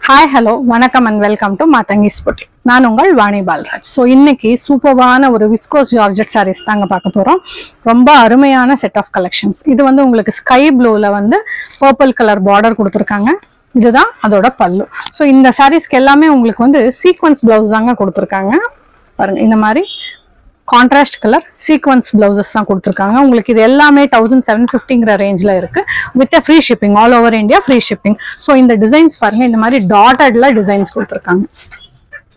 Hi, hello, vanakkam and welcome to Matangi's Boutique. நான் உங்கள் Vani Palraj. So இன்னைக்கு சூப்பரான ஒரு விஸ்கோஸ் ஜார்ஜெட் சாரீஸ் தாங்க பார்க்க போகிறோம். ரொம்ப அருமையான செட் ஆஃப் கலெக்ஷன்ஸ். இது வந்து உங்களுக்கு ஸ்கை ப்ளூவில் வந்து பர்பிள் கலர் பார்டர் கொடுத்துருக்காங்க. இதுதான் அதோட பல்லு. ஸோ இந்த சாரீஸ்க்கு எல்லாமே உங்களுக்கு வந்து சீக்வன்ஸ் பிளவுஸ் தாங்க கொடுத்துருக்காங்க. பாருங்க, இந்த மாதிரி கான்ட்ராஸ்ட் கலர் சீக்வன்ஸ் பிளவுசஸ் தான் கொடுத்துருக்காங்க. உங்களுக்கு இது எல்லாமே 1750 ரேஞ்சில் இருக்கு with free shipping, all over India free shipping. So இந்த டிசைன்ஸ் பாருங்க, இந்த மாதிரி டாட்டட்ல டிசைன்ஸ் கொடுத்துருக்காங்க.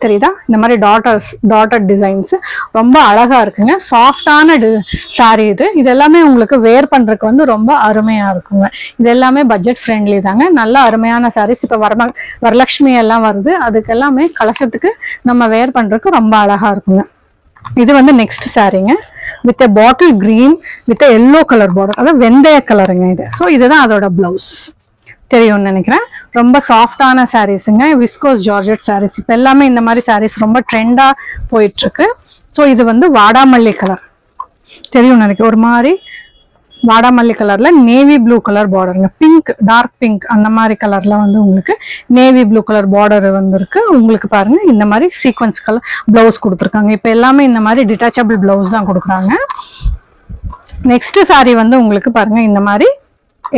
தெரியுதா? இந்த மாதிரி டாட்டட் டிசைன்ஸ் ரொம்ப அழகா இருக்குங்க. சாஃப்டான சாரீ இது எல்லாமே உங்களுக்கு வேர் பண்றதுக்கு வந்து ரொம்ப அருமையா இருக்குங்க. இது எல்லாமே பட்ஜெட் ஃப்ரெண்ட்லி தாங்க. நல்ல அருமையான சாரீஸ். இப்போ வரலட்சுமி எல்லாம் வருது, அதுக்கு எல்லாமே கலசத்துக்கு நம்ம வேர் பண்றதுக்கு ரொம்ப அழகா இருக்குங்க. இது வந்து நெக்ஸ்ட் சாரீங்க with bottle green with yellow colour border, அதாவது வெந்தய கலருங்க இது. ஸோ இதுதான் அதோட பிளவுஸ். தெரியும்னு நினைக்கிறேன். ரொம்ப சாஃப்டான சாரீஸுங்க, விஸ்கோஸ் ஜார்ஜெட் சாரீஸ். இப்போ எல்லாமே இந்த மாதிரி சாரீஸ் ரொம்ப ட்ரெண்டா போயிட்டு இருக்கு. ஸோ இது வந்து வாடாமல்லி கலர், தெரியும்னு நினைக்கிறேன். ஒரு மாதிரி வாடாமல்லி கலர்ல நேவி ப்ளூ கலர் பார்டருங்க. பிங்க், டார்க் பிங்க் அந்த மாதிரி கலர்ல வந்து உங்களுக்கு நேவி ப்ளூ கலர் பார்டர் வந்துருக்கு. உங்களுக்கு பாருங்க, இந்த மாதிரி சீக்வன்ஸ் கலர் பிளவுஸ் கொடுத்துருக்காங்க. இப்போ எல்லாமே இந்த மாதிரி டிட்டாச்சபிள் பிளவுஸ் தான் கொடுக்குறாங்க. நெக்ஸ்ட் சாரீ வந்து உங்களுக்கு பாருங்க, இந்த மாதிரி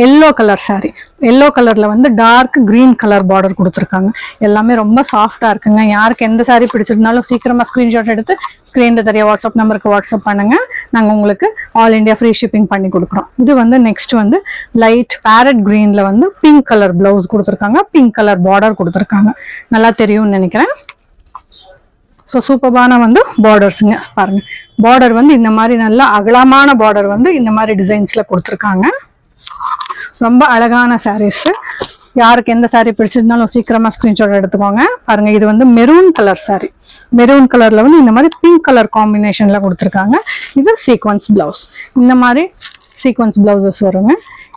எல்லோ கலர் சாரீ. எல்லோ கலர்ல வந்து டார்க் கிரீன் கலர் பார்டர் கொடுத்துருக்காங்க. எல்லாமே ரொம்ப சாஃப்டா இருக்குங்க. யாருக்கு எந்த சாரீ பிடிச்சிருந்தாலும் சீக்கிரமா ஸ்கிரீன்ஷாட் எடுத்து ஸ்கிரீன்ல தெரிய வாட்ஸ்அப் நம்பருக்கு வாட்ஸ்அப் பண்ணுங்க. நாங்க உங்களுக்கு ஆல் இண்டியா ஃப்ரீ ஷிப்பிங் பண்ணி கொடுக்குறோம். இது வந்து நெக்ஸ்ட் வந்து லைட் பேரட் கிரீன்ல வந்து பிங்க் கலர் பிளவுஸ் கொடுத்துருக்காங்க. பிங்க் கலர் பார்டர் கொடுத்துருக்காங்க. நல்லா தெரியும்னு நினைக்கிறேன். ஸோ சூப்பரான வந்து பார்டர்ஸுங்க. பாருங்க, பார்டர் வந்து இந்த மாதிரி நல்ல அகலமான பார்டர் வந்து இந்த மாதிரி டிசைன்ஸ்ல கொடுத்துருக்காங்க. ரொம்ப அழகான சாரீஸ். யாருக்கு எந்த சாரீ பிடிச்சிருந்தாலும் சீக்கிரமா ஸ்கிரீன்ஷாட் எடுத்துக்கோங்க. பாருங்க, இது வந்து மெரூன் கலர் சாரீ. மெரூன் கலர்ல வந்து இந்த மாதிரி பிங்க் கலர் காம்பினேஷன்ல கொடுத்துருக்காங்க. இது சீக்வன்ஸ் பிளவுஸ். இந்த மாதிரி சீக்வன்ஸ் பிளவுசஸ் வருங்க.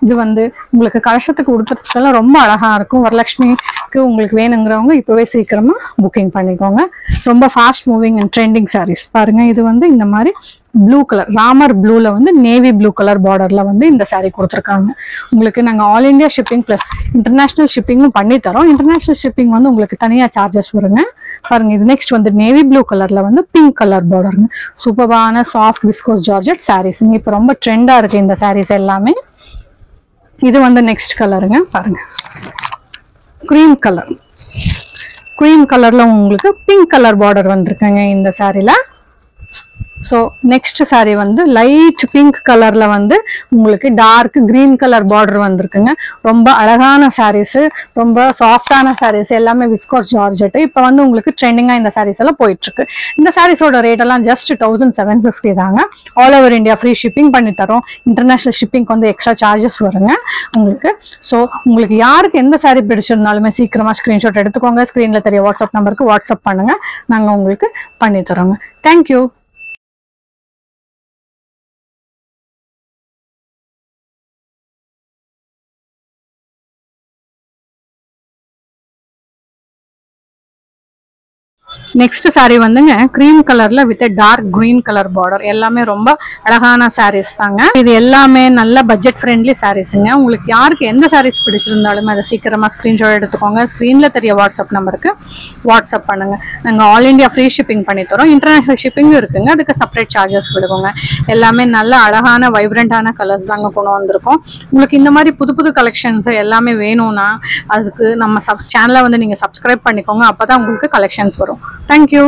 இது வந்து உங்களுக்கு கலசத்துக்கு உடுத்துறதுக்கெல்லாம் ரொம்ப அழகா இருக்கும். வரலட்சுமிக்கு உங்களுக்கு வேணுங்கிறவங்க இப்பவே சீக்கிரமா புக்கிங் பண்ணிக்கோங்க. ரொம்ப fast moving and trending sarees. பாருங்க, இது வந்து இந்த மாதிரி ப்ளூ கலர், ராமர் ப்ளூல வந்து நேவி ப்ளூ கலர் பார்டர்ல வந்து இந்த சாரீ கொடுத்துருக்காங்க. உங்களுக்கு நாங்கள் all India shipping plus international ஷிப்பிங்கும் பண்ணி தரோம். இன்டர்நேஷனல் ஷிப்பிங் வந்து உங்களுக்கு தனியாக சார்ஜஸ் வருங்க. பாருங்க, இது நெக்ஸ்ட் வந்து நேவி ப்ளூ கலர்ல வந்து பிங்க் கலர் பார்டருங்க. சூப்பரான சாஃப்ட் விஸ்கோஸ் ஜார்ஜெட் சாரீஸுங்க. இப்போ ரொம்ப ட்ரெண்டா இருக்கு இந்த சாரீஸ் எல்லாமே. இது வந்து நெக்ஸ்ட் கலருங்க. பாருங்க, கிரீம் கலர். கிரீம் கலர்ல உங்களுக்கு பிங்க் கலர் பார்டர் வந்திருக்குங்க இந்த சாரீல. ஸோ நெக்ஸ்ட் சாரீ வந்து லைட் பிங்க் கலர்ல வந்து உங்களுக்கு டார்க் கிரீன் கலர் பார்டர் வந்திருக்குங்க. ரொம்ப அழகான சாரீஸ், ரொம்ப சாஃப்டான சாரீஸ், எல்லாமே விஸ்கோஸ் ஜார்ஜெட். இப்போ வந்து உங்களுக்கு ட்ரெண்டிங்கா இந்த சாரீஸ் எல்லாம் போயிட்டு இருக்கு. இந்த சாரீஸோட ரேட் எல்லாம் ஜஸ்ட் 1750 தாங்க. All over India free shipping பண்ணி தரோம். இன்டர்நேஷனல் ஷிப்பிங்க்கு வந்து எக்ஸ்ட்ரா சார்ஜஸ் வருங்க உங்களுக்கு. ஸோ உங்களுக்கு யாருக்கு எந்த சாரீ பிடிச்சிருந்தாலுமே சீக்கிரமா ஸ்கிரீன்ஷாட் எடுத்துக்கோங்க. ஸ்கிரீன்ல தெரிய வாட்ஸ்அப் நம்பருக்கு வாட்ஸ்அப் பண்ணுங்க. நாங்கள் உங்களுக்கு பண்ணி தரோங்க. தேங்க்யூ. நெக்ஸ்ட் சாரீ வந்துங்க கிரீம் கலர்ல with dark green colour border. எல்லாமே ரொம்ப அழகான சாரீஸ் தாங்க. இது எல்லாமே நல்ல பட்ஜெட் ஃப்ரெண்ட்லி சாரீஸுங்க. உங்களுக்கு யாருக்கு எந்த சாரீஸ் பிடிச்சிருந்தாலுமே அதை சீக்கிரமா ஸ்கிரீன்ஷாட் எடுத்துக்கோங்க. ஸ்கிரீன்ல தெரிய வாட்ஸ்அப் நம்பருக்கு வாட்ஸ்அப் பண்ணுங்க. நாங்கள் ஆல் இண்டியா ஃப்ரீ ஷிப்பிங் பண்ணி தரோம். இன்டர்நேஷனல் ஷிப்பிங்கும் இருக்குங்க. அதுக்கு செப்பரேட் சார்ஜஸ் விடுவோங்க. எல்லாமே நல்ல அழகான வைப்ரண்டான கலர்ஸ் தாங்க கொண்டு வந்திருக்கோம். உங்களுக்கு இந்த மாதிரி புது புது கலெக்ஷன்ஸ் எல்லாமே வேணும்னா அதுக்கு நம்ம சேனலை வந்து நீங்க சப்ஸ்கிரைப் பண்ணிக்கோங்க. அப்பதான் உங்களுக்கு கலெக்ஷன்ஸ் வரும். Thank you.